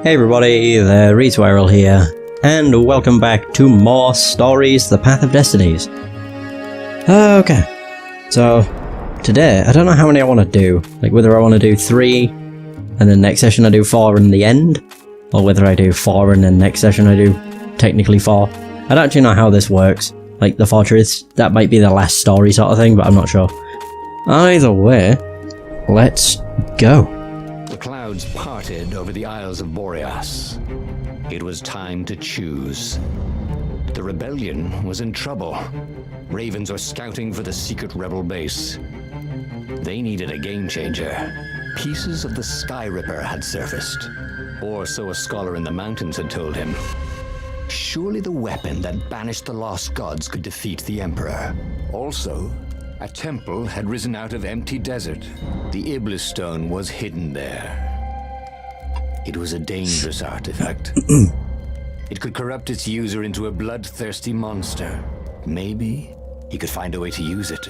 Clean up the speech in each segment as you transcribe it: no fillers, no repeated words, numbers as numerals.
Hey everybody, the Reeswirl here, and welcome back to more stories, the Path of Destinies. Okay, so today, I don't know how many I want to do, like whether I want to do 3, and then next session I do 4 in the end, or whether I do 4 and then next session I do technically 4. I don't actually know how this works, like the fortress, that might be the last story sort of thing, but I'm not sure. Either way, let's go. The clouds parted over the Isles of Boreas. It was time to choose. The rebellion was in trouble. Ravens were scouting for the secret rebel base. They needed a game changer. Pieces of the Sky Ripper had surfaced, or so a scholar in the mountains had told him. Surely the weapon that banished the lost gods could defeat the Emperor. Also, a temple had risen out of empty desert. The Iblis stone was hidden there. It was a dangerous artifact. It could corrupt its user into a bloodthirsty monster. Maybe he could find a way to use it,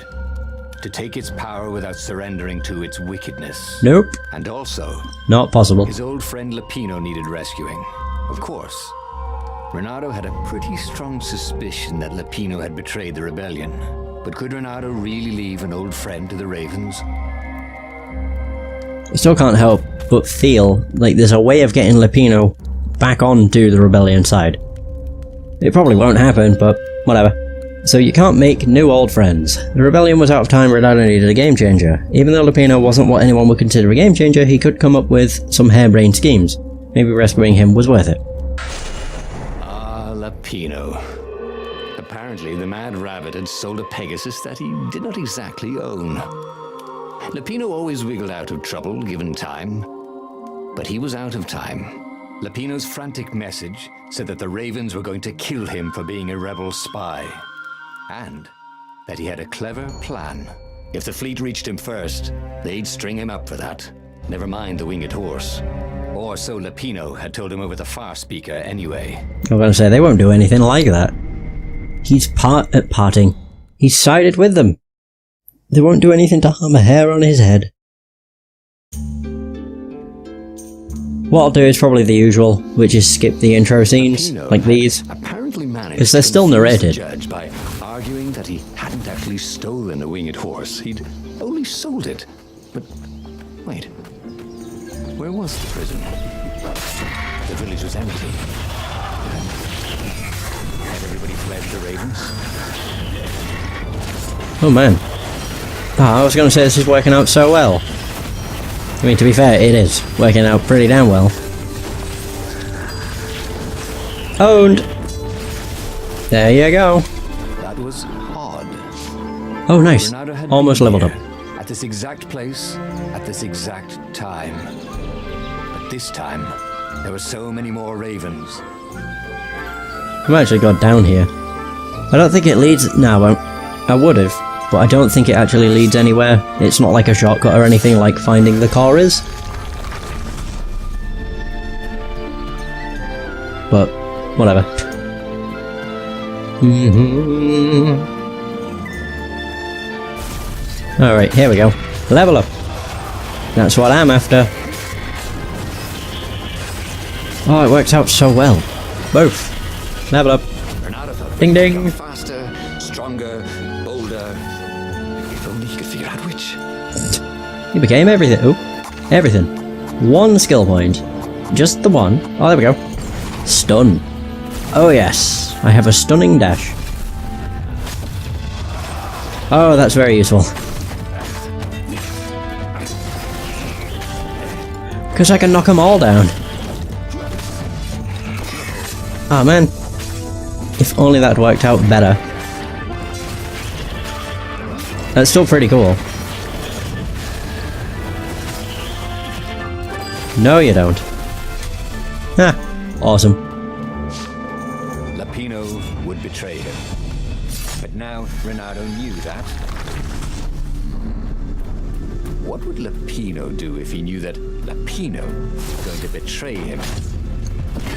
to take its power without surrendering to its wickedness. Nope. And also, not possible. His old friend Lupino needed rescuing. Of course. Reynardo had a pretty strong suspicion that Lupino had betrayed the rebellion. But could Reynardo really leave an old friend to the Ravens? I still can't help but feel like there's a way of getting Lupino back onto the rebellion side. It probably won't happen, but whatever. So you can't make new old friends. The rebellion was out of time, Reynardo needed a game changer. Even though Lupino wasn't what anyone would consider a game changer, he could come up with some harebrained schemes. Maybe rescuing him was worth it. Ah, Lupino. Apparently, the Mad Rabbit had sold a Pegasus that he did not exactly own. Lupino always wiggled out of trouble given time, but he was out of time. Lupino's frantic message said that the Ravens were going to kill him for being a rebel spy, and that he had a clever plan. If the fleet reached him first, they'd string him up for that. Never mind the winged horse. Or so Lupino had told him over the far speaker anyway. I'm gonna say, they won't do anything like that. He's parting. He's sided with them. They won't do anything to harm a hair on his head. What I'll do is probably the usual, which is skip the intro scenes, like these, because they're still narrated. Judge by arguing that he hadn't actually stolen a winged horse, he'd only sold it. But wait, where was the prison? The village was empty. Had everybody fled the Ravens? Oh man. I was gonna say this is working out so well. I mean, to be fair, it is working out pretty damn well. Owned! There you go. That was odd. Oh nice. Almost leveled up. At this exact place, at this exact time. But this time, there were so many more Ravens. I've actually got down here. I don't think it leads... No, I would've, but I don't think it actually leads anywhere. It's not like a shortcut or anything like finding the core is. But, whatever. Alright, here we go. Level up. That's what I'm after. Oh, it works out so well. Both. Level up. Ding ding. Faster, stronger, bolder. If only he could figure out which. He became everything. Oh, everything. One skill point. Just the one. Oh, there we go. Stun. Oh yes, I have a stunning dash. Oh, that's very useful. Because I can knock them all down. Oh man. If only that worked out better. That's still pretty cool. No, you don't. Ah, awesome. Lupino would betray him. But now Reynardo knew that. What would Lupino do if he knew that Lupino was going to betray him?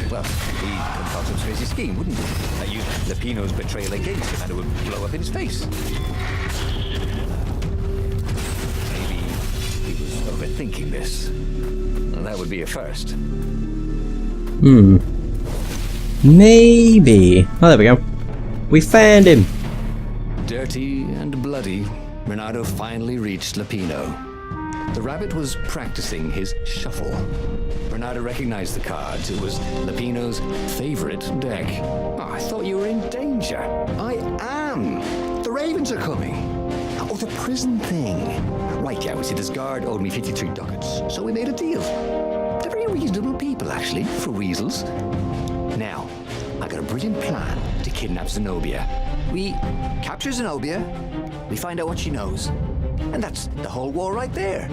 Well, he'd concoct some crazy scheme, wouldn't he? That used Lupino's betrayal against him and it would blow up in his face. Maybe he was overthinking this. Well, that would be a first. Maybe. Oh, there we go. We found him. Dirty and bloody, Reynardo finally reached Lapino. The rabbit was practicing his shuffle. Reynardo recognized the cards. It was Lapino's favorite deck. Oh, I thought you were in danger. I am. The ravens are coming. Oh, the prison thing. Right, yeah, we see this guard owed me 53 ducats, so we made a deal. They're very reasonable people, actually, for weasels. Now, I got a brilliant plan to kidnap Zenobia. We capture Zenobia, we find out what she knows, and that's the whole war right there.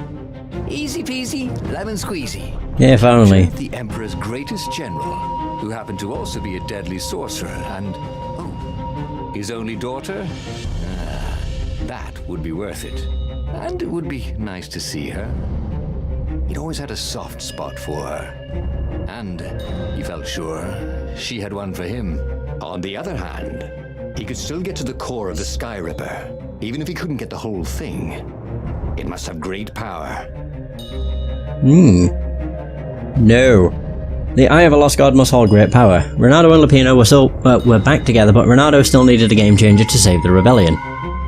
Easy peasy, lemon squeezy. If only. The Emperor's greatest general, who happened to also be a deadly sorcerer, and, oh, his only daughter? That would be worth it. And it would be nice to see her. He'd always had a soft spot for her. And he felt sure she had one for him. On the other hand, he could still get to the core of the Sky Ripper, even if he couldn't get the whole thing. It must have great power. No. The Eye of a Lost God must hold great power. Reynardo and Lapino were back together, but Reynardo still needed a game changer to save the rebellion.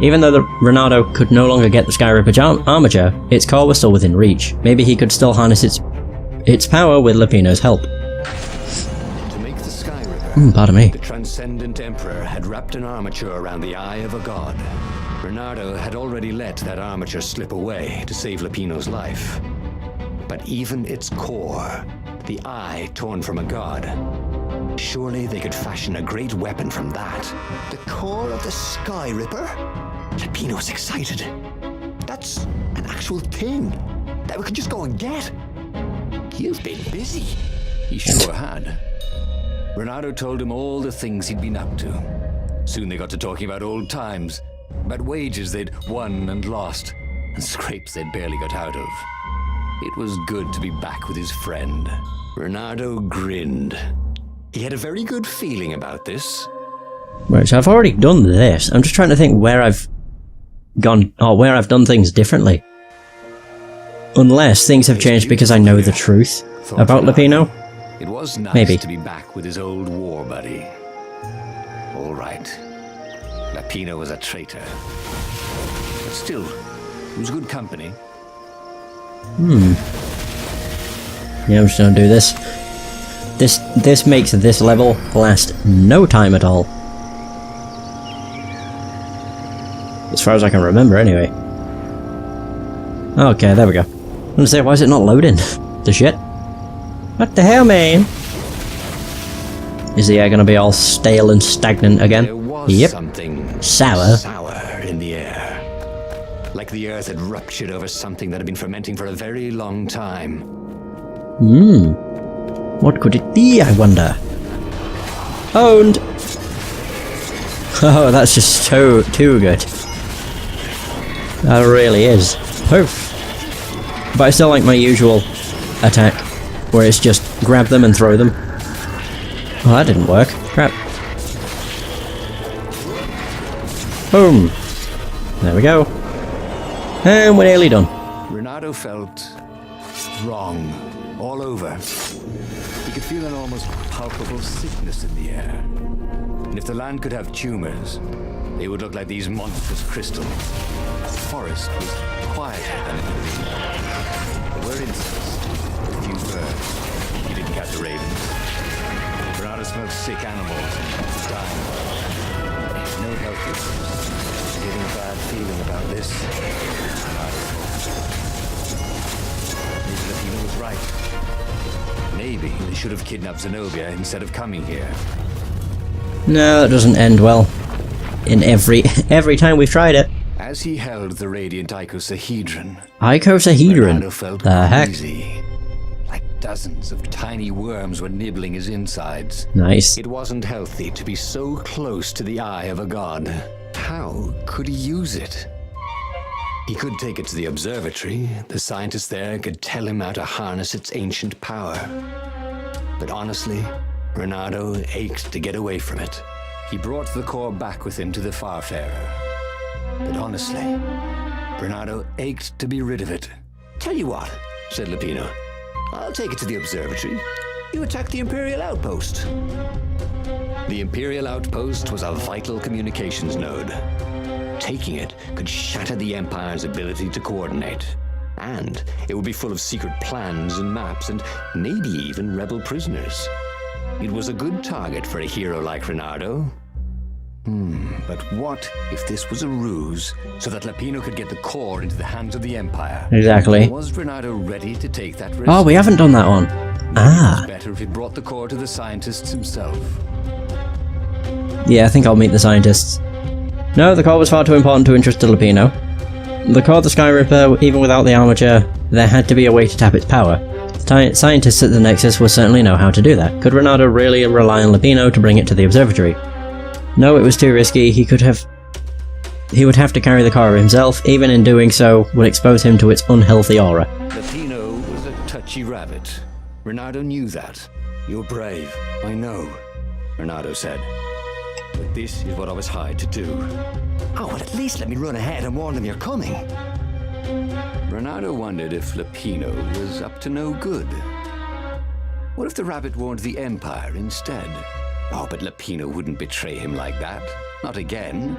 Even though Reynardo could no longer get the Sky Ripper's armature, its core was still within reach. Maybe he could still harness its power with Lapino's help. To make the Sky Ripper, pardon me. The transcendent Emperor had wrapped an armature around the Eye of a God. Reynardo had already let that armature slip away to save Lapino's life. But even its core, the eye torn from a god, surely they could fashion a great weapon from that. The core of the Sky Ripper? Lapino was excited. That's an actual thing that we could just go and get. You've been busy. He sure had. Reynardo told him all the things he'd been up to. Soon they got to talking about old times, about wages they'd won and lost, and scrapes they'd barely got out of. It was good to be back with his friend. Reynardo grinned. He had a very good feeling about this. Right, so I've already done this. I'm just trying to think where I've gone, or where I've done things differently. Unless things have changed because I know the truth about Lapino. It was nice Maybe. to be back with his old war buddy. All right. Lapino was a traitor. But still, it was good company. Yeah, I'm just gonna do this. This makes this level last no time at all. As far as I can remember, anyway. Okay, there we go. I'm gonna say, why is it not loading? The shit? What the hell, man? Is the air gonna be all stale and stagnant again? There was Yep. something Sour. in the air. Like the earth had ruptured over something that had been fermenting for a very long time. What could it be, I wonder? Owned! Oh, that's just too good. That really is. Poof. But I still like my usual attack, where it's just grab them and throw them. Oh, that didn't work. Crap. Boom. There we go. And we're nearly done. Reynardo felt wrong all over. He could feel an almost palpable sickness in the air. And if the land could have tumors, they would look like these monstrous crystals. The forest was quieter than it had been. There were insects, a few birds. He didn't catch the ravens. Reynardo smelled sick animals and dying. No health issues. Getting a bad feeling about this. Maybe Lapino was right. Maybe they should have kidnapped Zenobia instead of coming here. No, that doesn't end well. In every time we've tried it. As he held the radiant icosahedron, Icosahedron? Reynardo felt The heck? queasy. Like dozens of tiny worms were nibbling his insides. Nice. It wasn't healthy to be so close to the eye of a god. How could he use it? He could take it to the observatory. The scientists there could tell him how to harness its ancient power. But honestly, Reynardo ached to get away from it. He brought the core back with him to the Farfarer. But honestly, Reynardo ached to be rid of it. Tell you what, said Lapino. I'll take it to the observatory. You attacked the Imperial outpost. The Imperial outpost was a vital communications node. Taking it could shatter the Empire's ability to coordinate. And it would be full of secret plans and maps and maybe even rebel prisoners. It was a good target for a hero like Reynardo. But what if this was a ruse so that Lapino could get the core into the hands of the Empire? Exactly. Was Reynardo ready to take that risk? Oh, we haven't done that one. Ah. It's better if he brought the core to the scientists himself. Yeah, I think I'll meet the scientists. No, the core was far too important to interest to Lapino. The core of the Sky Ripper, even without the armature, there had to be a way to tap its power. Scientists at the Nexus will certainly know how to do that. Could Reynardo really rely on Lapino to bring it to the observatory? No, it was too risky. He would have to carry the core himself. Even in doing so, would expose him to its unhealthy aura. Lapino was a touchy rabbit. Reynardo knew that. You're brave, I know, Reynardo said. But this is what I was hired to do. Oh, well, at least let me run ahead and warn them you're coming. Reynardo wondered if Lapino was up to no good. What if the rabbit warned the Empire instead? Oh, but Lapino wouldn't betray him like that. Not again.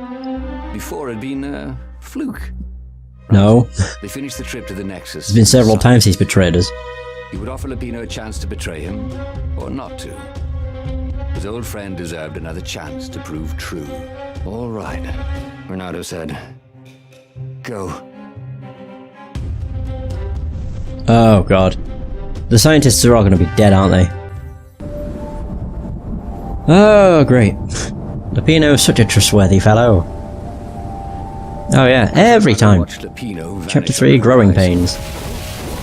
Before it'd been a fluke. Right. No. They finished the trip to the Nexus. It's been several times he's betrayed us. He would offer Lapino a chance to betray him, or not to. His old friend deserved another chance to prove true. All right, Reynardo said. Go. Oh god. The scientists are all going to be dead, aren't they? Oh, great. Lapino is such a trustworthy fellow. Oh yeah, every time. Chapter 3, Growing Pains. He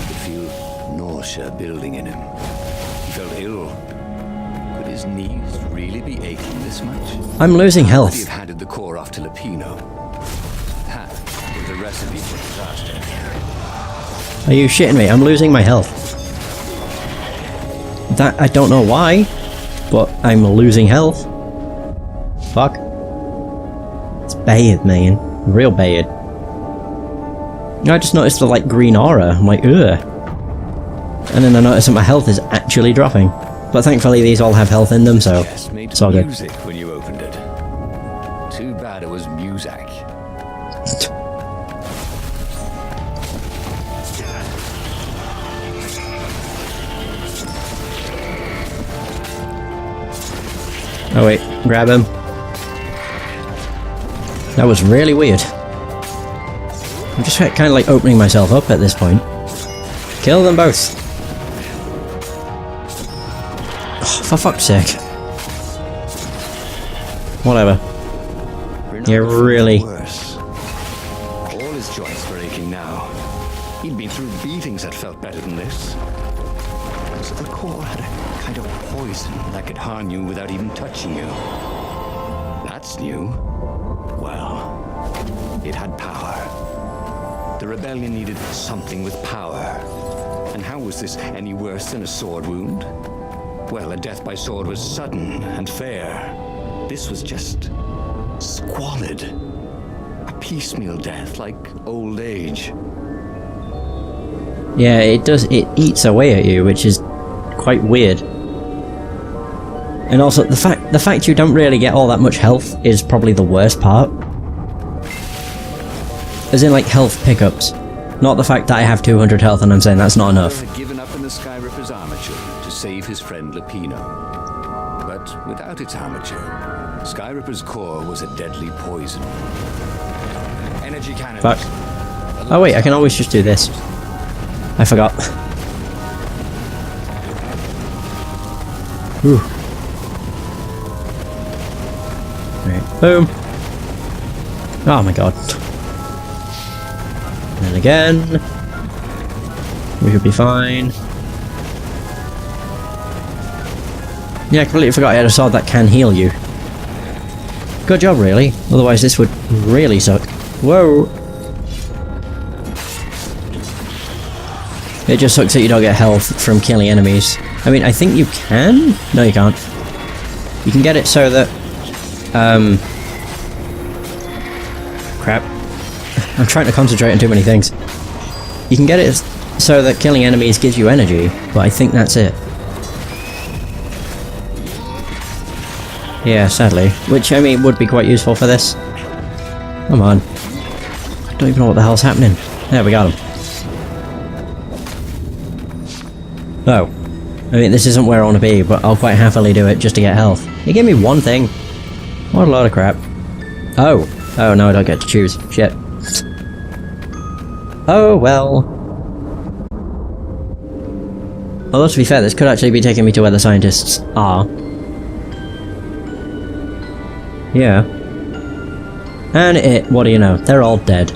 could feel nausea building in him. He felt ill. Could his knees really be aching this much? I'm losing He health. had handed the core off to Lapino. That was a recipe for disaster. Are you shitting me? I'm losing my health. That, I don't know why, but I'm losing health. Fuck. It's bad, man. Real bad. I just noticed the, like, green aura. I'm like, ugh. And then I noticed that my health is actually dropping. But thankfully these all have health in them, so it's all good. Music when you opened it. Too bad it was Muzak. Oh wait, grab him. That was really weird. I'm just kind of like opening myself up at this point. Kill them both. Oh, for fuck's sake. Whatever. You're really... Worse. All his joints were aching now. He'd been through beatings that felt better than this. So the core had a kind of poison that could harm you without even touching you. That's new. Well, it had power. The rebellion needed something with power. And how was this any worse than a sword wound? Well, a death by sword was sudden and fair. This was just squalid. A piecemeal death, like old age. Yeah, it eats away at you, which is quite weird. And also, the fact you don't really get all that much health is probably the worst part. As in, like, health pickups. Not the fact that I have 200 health and I'm saying that's not enough. He had given up in the Sky Ripper's armature to save his friend Lapino. But without its armature, Sky Ripper's core was a deadly poison. Energy cannons. Fuck. Oh wait, I can always just do this. I forgot. Whew. Right, boom. Oh my god. And then again. We should be fine. Yeah, I completely forgot I had a sword that can heal you. Good job, really. Otherwise this would really suck. Whoa! It just sucks that you don't get health from killing enemies. I mean, I think you can? No, you can't. You can get it so that... Crap. I'm trying to concentrate on too many things. You can get it so that killing enemies gives you energy, but I think that's it. Yeah, sadly. Which, I mean, would be quite useful for this. Come on. I don't even know what the hell's happening. There, we got him. Oh. I mean, this isn't where I want to be, but I'll quite happily do it just to get health. He gave me one thing. What a load of crap. Oh. Oh, no, I don't get to choose. Shit. Oh, well. Although, to be fair, this could actually be taking me to where the scientists are. Yeah. And what do you know? They're all dead.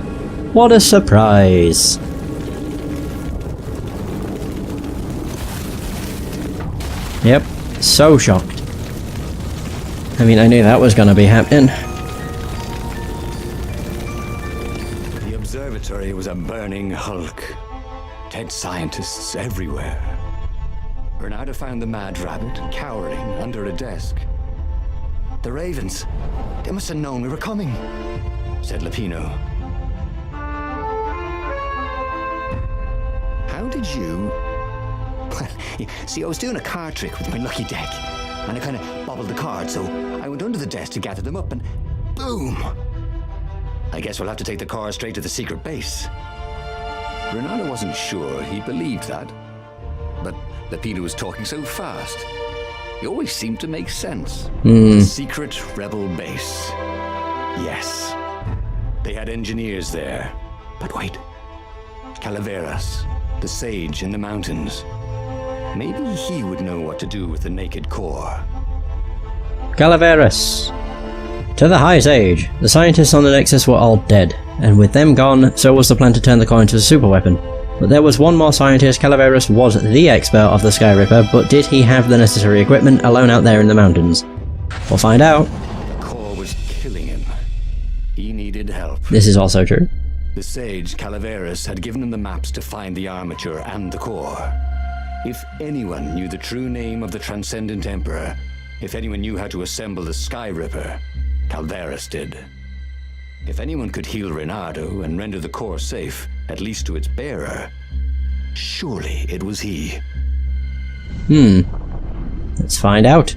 What a surprise! Yep, so shocked. I mean, I knew that was gonna be happening. The observatory was a burning hulk. Dead scientists everywhere. Reynardo found the mad rabbit cowering under a desk. The ravens, they must have known we were coming, said Lupino. How did you... Well, see, I was doing a card trick with my lucky deck, and I kind of bobbled the cards, so I went under the desk to gather them up, and boom! I guess we'll have to take the car straight to the secret base. Reynardo wasn't sure he believed that, but Lupino was talking so fast. It always seemed to make sense. The secret rebel base. Yes. They had engineers there. But wait. Calaveras, the sage in the mountains. Maybe he would know what to do with the naked core. Calaveras. To the High Sage. The scientists on the Nexus were all dead, and with them gone, so was the plan to turn the core into a superweapon. But there was one more scientist. Calaveras was the expert of the Sky Ripper, but did he have the necessary equipment alone out there in the mountains? We'll find out. The core was killing him. He needed help. This is also true. The sage Calaveras had given him the maps to find the armature and the core. If anyone knew the true name of the Transcendent Emperor, if anyone knew how to assemble the Sky Ripper, Calaveras did. If anyone could heal Reynardo and render the core safe, at least to its bearer, surely it was he. Let's find out.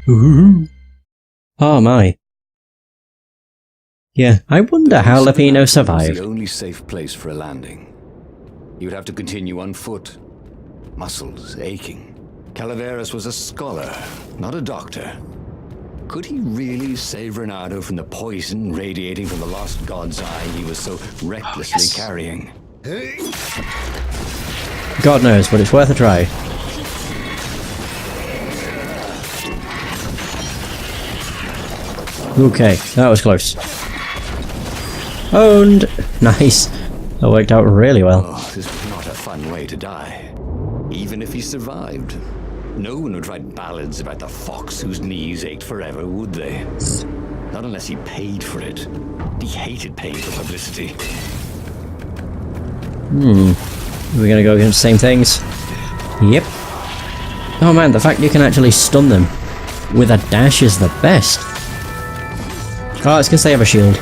Ooh. Oh my. Yeah, I wonder how Lupino survived. The only safe place for a landing. He would have to continue on foot, muscles aching. Calaveras was a scholar, not a doctor. Could he really save Reynardo from the poison radiating from the lost god's eye he was so recklessly carrying? God knows, but it's worth a try. Okay, that was close. Owned! Nice. That worked out really well. Oh, this was not a fun way to die. Even if he survived. No one would write ballads about the fox whose knees ached forever, would they? Not unless he paid for it. He hated paying for publicity. We're gonna go against the same things? Yep. Oh man, the fact you can actually stun them with a dash is the best. Oh, it's because they have a shield.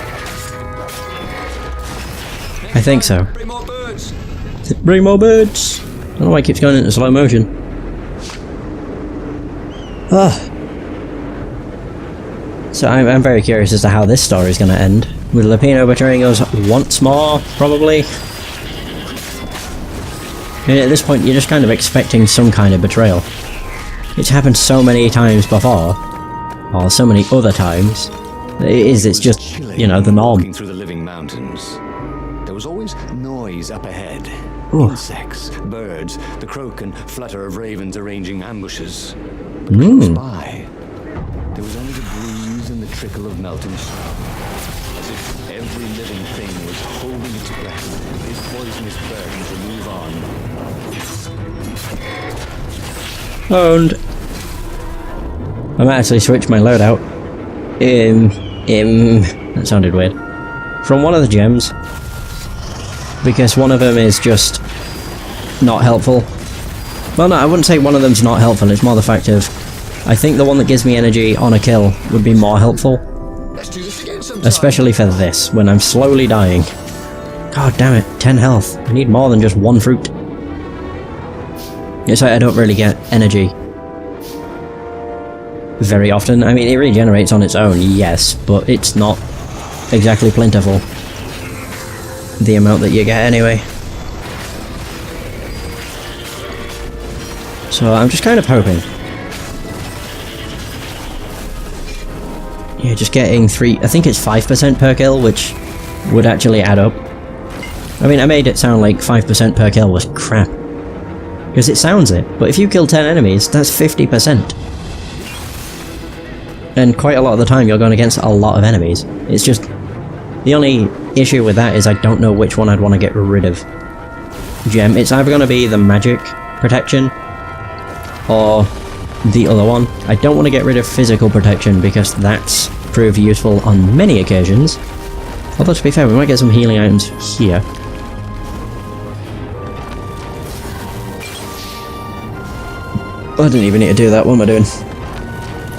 I think so. Bring more birds! Bring more birds! I don't know why it keeps going into slow motion. So I'm very curious as to how this story is going to end. With Lupino betraying us once more, probably. And at this point, you're just kind of expecting some kind of betrayal. It's happened so many times before, or so many other times. It's just, you know, the norm. Walking through the living mountains, there was always noise up ahead. Ooh. Insects, birds, the croak and flutter of ravens arranging ambushes. But close by, there was only the breeze and the trickle of melting snow. As if every living thing was holding its breath, its poisonous burden to move on. Owned. I might actually switch my loadout. That sounded weird. From one of the gems. Because one of them is just not helpful. Well, no, I wouldn't say one of them's not helpful, it's more the fact of I think the one that gives me energy on a kill would be more helpful. Let's do this again sometime. Especially for this, when I'm slowly dying. God damn it, 10 health. I need more than just one fruit. It's like I don't really get energy. very often. I mean, it regenerates on its own, yes, but it's not exactly plentiful. The amount that you get anyway. So I'm just kind of hoping. Yeah, just getting I think it's 5% per kill, which would actually add up. I mean, I made it sound like 5% per kill was crap. Because it sounds it, but if you kill 10 enemies, that's 50%. And quite a lot of the time you're going against a lot of enemies. It's just... the only issue with that is I don't know which one I'd want to get rid of. Gem. It's either going to be the magic protection or the other one. I don't want to get rid of physical protection because that's proved useful on many occasions. Although to be fair, we might get some healing items here. I didn't even need to do that, what am I doing?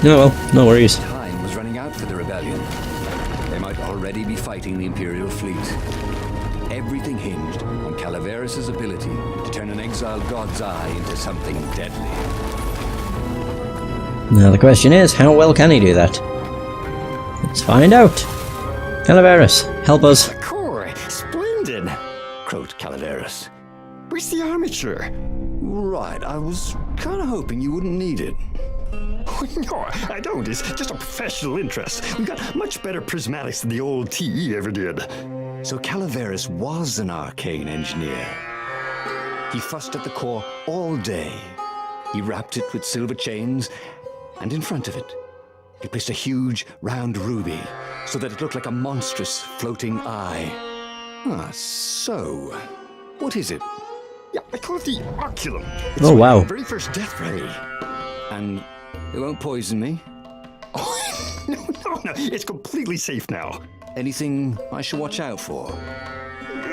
Oh well, no worries. Time was running out for the rebellion. They might already be fighting the Imperial fleet. Everything hinged on Calaveras' ability to turn an exiled god's eye into something deadly. Now the question is, how well can he do that? Let's find out. Calaveras, help us. Core, splendid, croaked Calaveras. Where's the armature? Right, I was kind of hoping you wouldn't need it. No, I don't. It's just a professional interest. We've got much better prismatics than the old TE ever did. So Calaveras was an arcane engineer. He fussed at the core all day. He wrapped it with silver chains, and in front of it, he placed a huge round ruby so that it looked like a monstrous floating eye. So, what is it? Yeah, I call it the oculum. It's Oh wow. my very first death ray. And it won't poison me? Oh, no, it's completely safe now. Anything I should watch out for?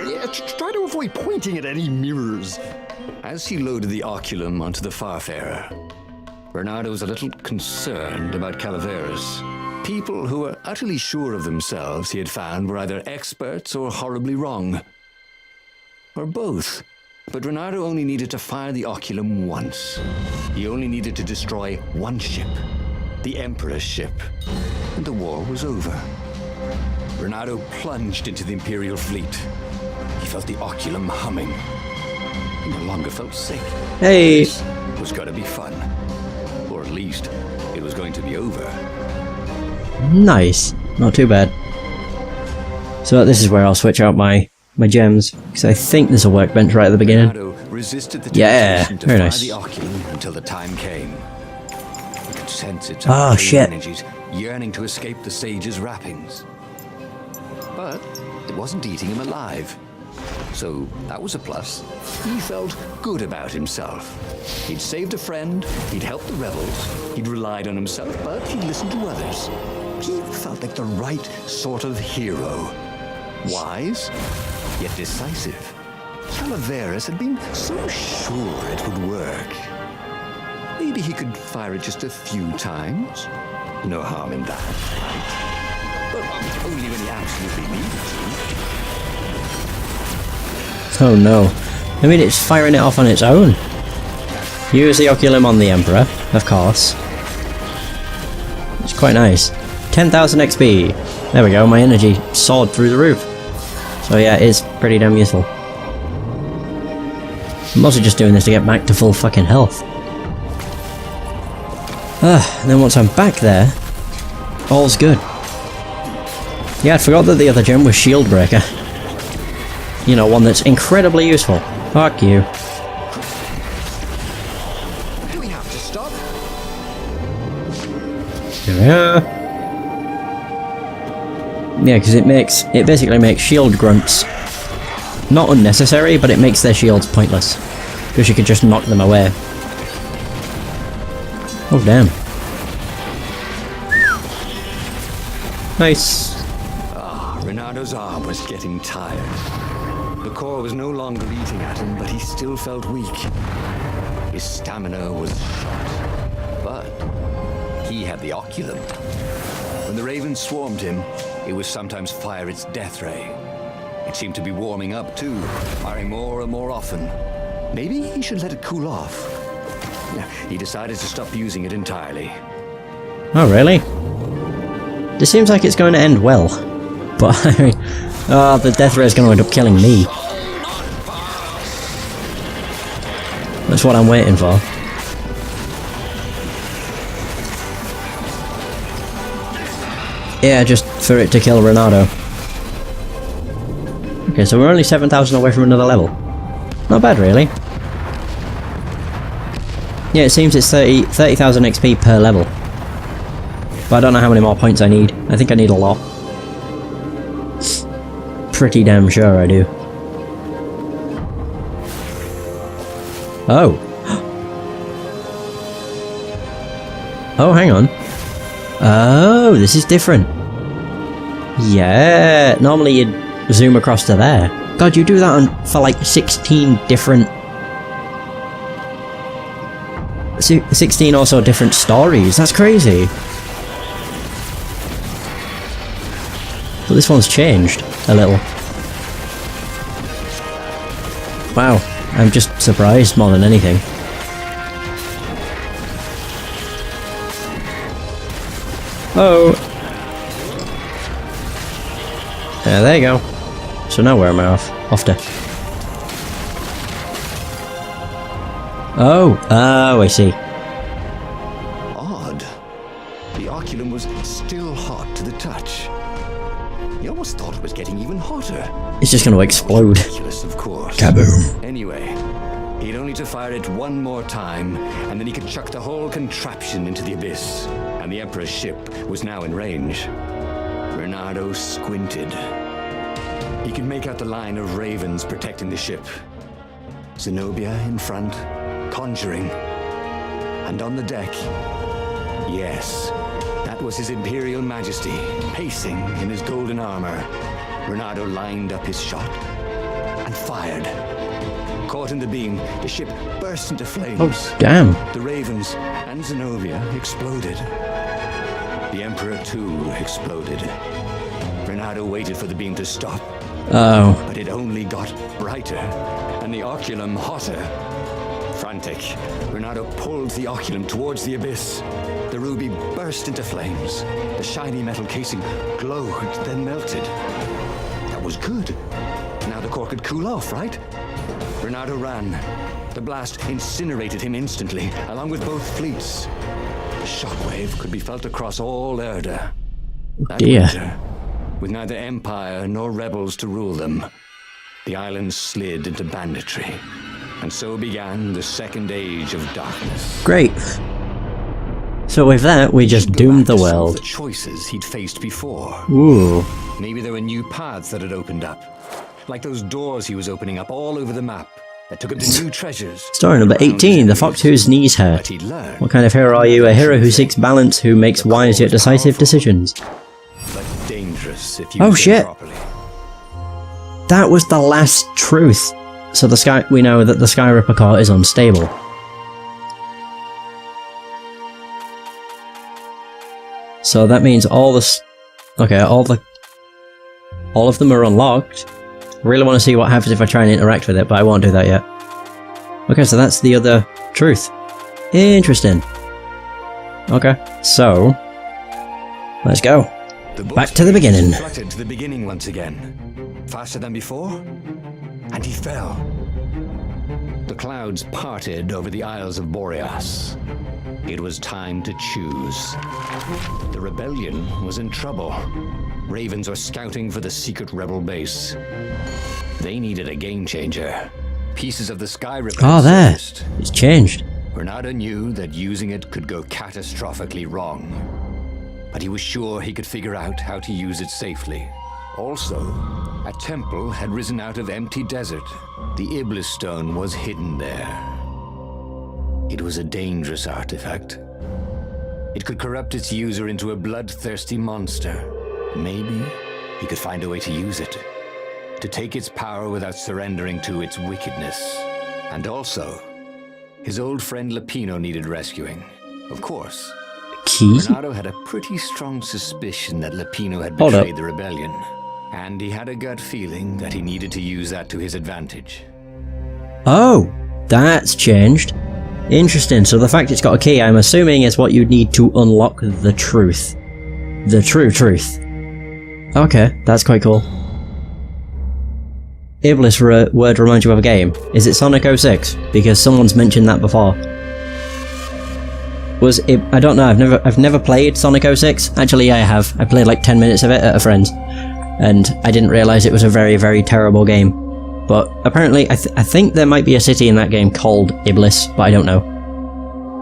Yeah, try to avoid pointing at any mirrors. As he loaded the oculum onto the Farfarer, Reynardo was a little concerned about Calaveras. People who were utterly sure of themselves, he had found, were either experts or horribly wrong. Or both. But Reynardo only needed to fire the oculum once. He only needed to destroy one ship, the Emperor's ship, and the war was over. Reynardo plunged into the Imperial fleet. He felt the oculum humming. He no longer felt sick. Hey! This was going to be fun. Or at least, it was going to be over. Nice. Not too bad. So this is where I'll switch out my gems, because I think there's a workbench right at the beginning. Reynardo resisted the Yeah, temptation to very fire nice. the oculum until the time came. He could sense its Oh, arcane shit. energies yearning to escape the sage's wrappings. But it wasn't eating him alive. So that was a plus. He felt good about himself. He'd saved a friend, he'd helped the rebels, he'd relied on himself, but he'd listened to others. He felt like the right sort of hero. Wise, yet decisive. Calaveras had been so sure it would work. Maybe he could fire it just a few times. No harm in that, right? But only when he absolutely needed to. Oh no. I mean, it's firing it off on its own. Use the oculum on the Emperor, of course. It's quite nice. 10,000 XP. There we go, my energy soared through the roof. So yeah, it's pretty damn useful. I'm also just doing this to get back to full fucking health. And then once I'm back there, all's good. Yeah, I forgot that the other gem was Shield Breaker. You know, one that's incredibly useful. Fuck you. Do we have to stop? Here we are. Yeah, because it basically makes shield grunts not unnecessary, but it makes their shields pointless. Because you could just knock them away. Oh damn. Nice. Reynardo's arm was getting tired. The core was no longer eating at him, but he still felt weak. His stamina was shot. But he had the oculum. When the ravens swarmed him, it would sometimes fire its death ray. It seemed to be warming up too, firing more and more often. Maybe he should let it cool off. He decided to stop using it entirely. Oh, really? This seems like it's going to end well. But, oh, the death ray is going to end up killing me. That's what I'm waiting for. Yeah, just for it to kill Reynardo. Okay, so we're only 7,000 away from another level. Not bad, really. Yeah, it seems it's 30,000 XP per level. But I don't know how many more points I need. I think I need a lot. Pretty damn sure I do. Oh. Oh, hang on. Oh, this is different. Yeah, normally you'd zoom across to there. God, you do that for like 16 different... 16 also different stories. That's crazy. But this one's changed a little. Wow, I'm just surprised more than anything. Oh! Yeah, there you go. So now where am I off to? Oh! Oh, I see. Odd. The oculum was still hot to the touch. You almost thought it was getting even hotter. It's just going to explode. Ridiculous, of course. Kaboom. Anyway, he'd only to fire it one more time, and then he could chuck the whole contraption into the abyss. And the Emperor's ship was now in range. Reynardo squinted. He could make out the line of ravens protecting the ship. Zenobia in front, conjuring. And on the deck, yes, that was His Imperial Majesty, pacing in his golden armor. Reynardo lined up his shot and fired. Caught in the beam, the ship burst into flames. Oh, damn. The ravens and Zenobia exploded. The Emperor, too, exploded. Reynardo waited for the beam to stop. Oh. But it only got brighter, and the oculum hotter. Frantic, Reynardo pulled the oculum towards the abyss. The ruby burst into flames. The shiny metal casing glowed, then melted. That was good. Now the core could cool off, right? Reynardo ran. The blast incinerated him instantly, along with both fleets. The shockwave could be felt across all Erda. That winter, with neither Empire nor rebels to rule them, the island slid into banditry. And so began the Second Age of Darkness. Great. So with that, we just doomed the world. The choices he'd faced before. Ooh. Maybe there were new paths that had opened up. Like those doors he was opening up all over the map that took him to new treasures. Story number 18, the fox whose knees hurt. But he'd learned. What kind of hero are you? A hero who seeks balance, who makes wise yet decisive decisions. But dangerous if you Oh use them shit. properly. That was the last truth. So the sky, we know that the Sky Ripper core is unstable. So that means all of them are unlocked. I really want to see what happens if I try and interact with it, but I won't do that yet. Okay, so that's the other truth. Interesting. Okay, so let's go. Back to the beginning. Fluttered to the beginning once again. Faster than before, and he fell. The clouds parted over the Isles of Boreas. It was time to choose. The rebellion was in trouble. Ravens were scouting for the secret rebel base. They needed a game changer. Pieces of the Sky Ripper. Oh, there. surfaced. It's changed. Reynardo knew that using it could go catastrophically wrong. But he was sure he could figure out how to use it safely. Also, a temple had risen out of empty desert. The Iblis stone was hidden there. It was a dangerous artifact. It could corrupt its user into a bloodthirsty monster. Maybe he could find a way to use it, to take its power without surrendering to its wickedness. And also, his old friend Lupino needed rescuing. Of course. Key? Reynardo had a pretty strong suspicion that Lupino had Hold betrayed up. the rebellion. And he had a gut feeling that he needed to use that to his advantage. Oh, that's changed. Interesting, so the fact it's got a key, I'm assuming, is what you need to unlock the truth. The true truth. Okay, that's quite cool. Iblis word reminds you of a game. Is it Sonic 06? Because someone's mentioned that before. I don't know, I've never played Sonic 06. Actually, I have. I played like 10 minutes of it at a friend's. And I didn't realise it was a very, very terrible game. But apparently, I think there might be a city in that game called Iblis, but I don't know.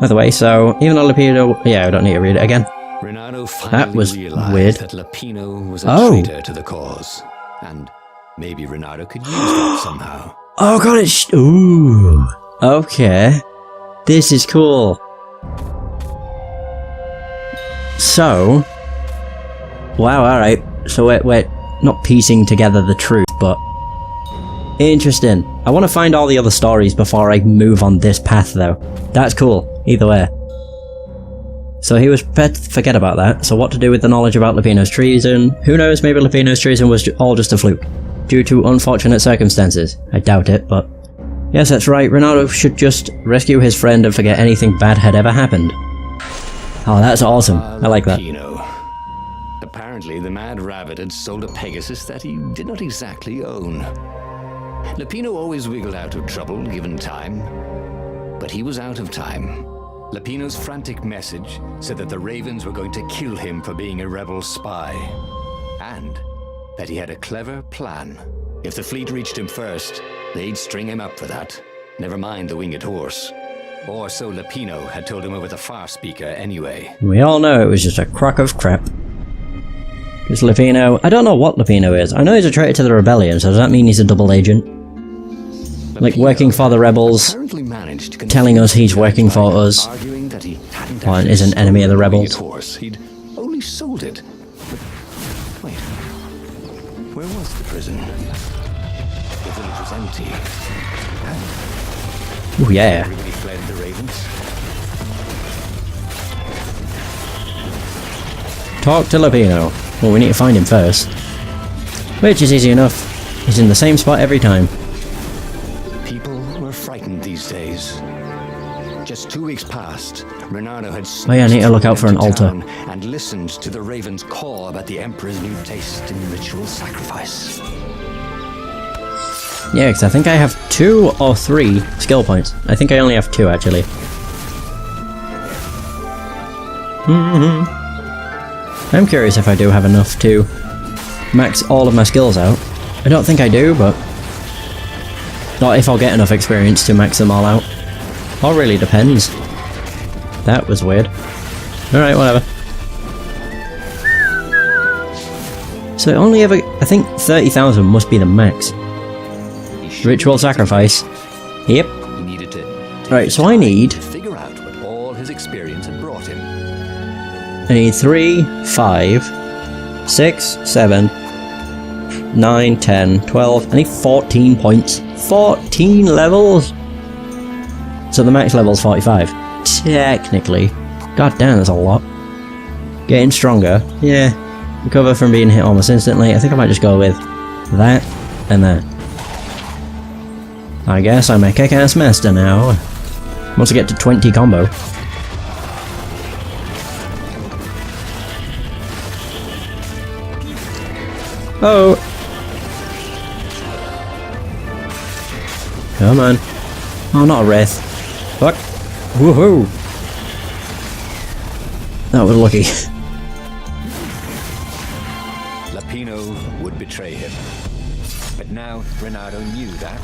By the way, so even though Lapino... Yeah, I don't need to read it again. Reynardo finally realized weird. that Lapino was a traitor to the cause. And maybe Reynardo could use that somehow. Oh god, it's... Ooh. Okay. This is cool. So... Wow, alright. So we're not piecing together the truth, but... Interesting. I want to find all the other stories before I move on this path, though. That's cool, either way. So he was prepared to forget about that, so what to do with the knowledge about Lapino's treason? Who knows, maybe Lapino's treason was all just a fluke. Due to unfortunate circumstances. I doubt it, but... Yes, that's right, Reynardo should just rescue his friend and forget anything bad had ever happened. Oh, that's awesome. I like that. Apparently, the Mad Rabbit had sold a Pegasus that he did not exactly own. Lapino always wiggled out of trouble given time, but he was out of time. Lapino's frantic message said that the Ravens were going to kill him for being a rebel spy, and that he had a clever plan. If the fleet reached him first, they'd string him up for that, never mind the winged horse. Or so Lapino had told him over the far speaker anyway. We all know it was just a crock of crap. Because Lapino... I don't know what Lapino is. I know he's a traitor to the rebellion, so does that mean he's a double agent? Lapino, like working for the rebels, telling us he's working for us, or is an enemy of the rebels. He'd only sold it. But wait, where was the prison? The village was empty. Oh yeah. Everybody fled the Ravens. Talk to Lapino. Well, we need to find him first. Which is easy enough. He's in the same spot every time. People were frightened these days. Just 2 weeks past, Reynardo had Oh yeah, I need to look out for an altar. And listened to the Ravens' call about the Emperor's new taste in ritual sacrifice. Yeah, because I think I have 2 or 3 skill points. I think I only have 2, actually. I'm curious if I do have enough to max all of my skills out. I don't think I do, but... Not if I'll get enough experience to max them all out. All really depends. That was weird. Alright, whatever. So only ever... I think 30,000 must be the max. Ritual sacrifice. Yep. Right, so I need... Figure out what all his experience had brought him. I need 3, 5, 6, 7, 9, 10, 12, I need 14 points. 14 levels? So the max level is 45. Technically. God damn, that's a lot. Getting stronger. Yeah. Recover from being hit almost instantly. I think I might just go with that and that. I guess I'm a kick-ass master now. Once I get to 20 combo. Oh! Come on. Oh, not a wraith. Fuck. Woohoo! That was lucky. Lapino would betray him. But now Reynardo knew that.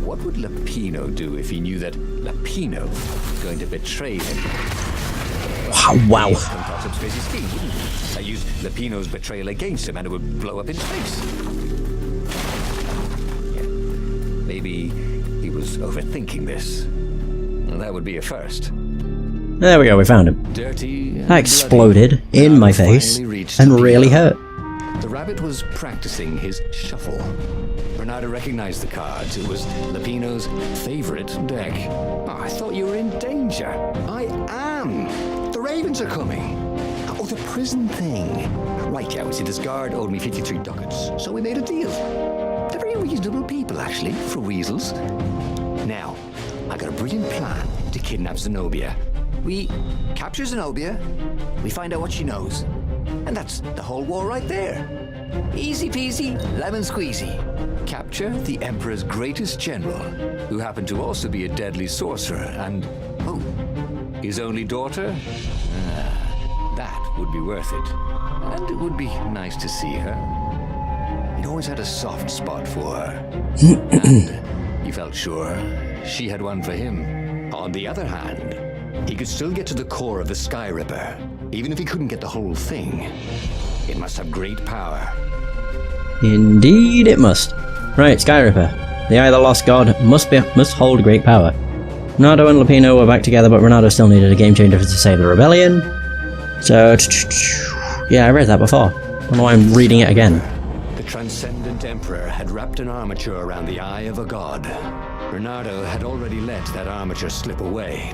What would Lapino do if he knew that Lapino was going to betray him? Wow. I used Lapino's betrayal against him and it would blow up in his face. Yeah. Maybe he was overthinking this. Well, that would be a first. There we go, we found him. Dirty and That exploded in my face and really hurt. The rabbit was practicing his shuffle. Reynardo recognized the cards. It was Lapino's favorite deck. Oh, I thought you were in danger. I am. The Ravens are coming. Oh, the prison thing. Right, yeah, we see this guard owed me 53 ducats, so we made a deal. They're very reasonable people, actually, for weasels. Now, I got a brilliant plan to kidnap Zenobia. We capture Zenobia, we find out what she knows, and that's the whole war right there. Easy peasy, lemon squeezy. Capture the Emperor's greatest general, who happened to also be a deadly sorcerer, and, oh, his only daughter? That would be worth it. And it would be nice to see her. He'd always had a soft spot for her. And he felt sure she had one for him. On the other hand, he could still get to the core of the Sky Ripper, even if he couldn't get the whole thing. It must have great power. Indeed it must. Right, Sky Ripper. The Eye of the Lost God must hold great power. Reynardo and Lupino were back together, but Reynardo still needed a game changer to save the rebellion. So, yeah, I read that before. I don't know why I'm reading it again. The transcendent Emperor had wrapped an armature around the eye of a god. Reynardo had already let that armature slip away.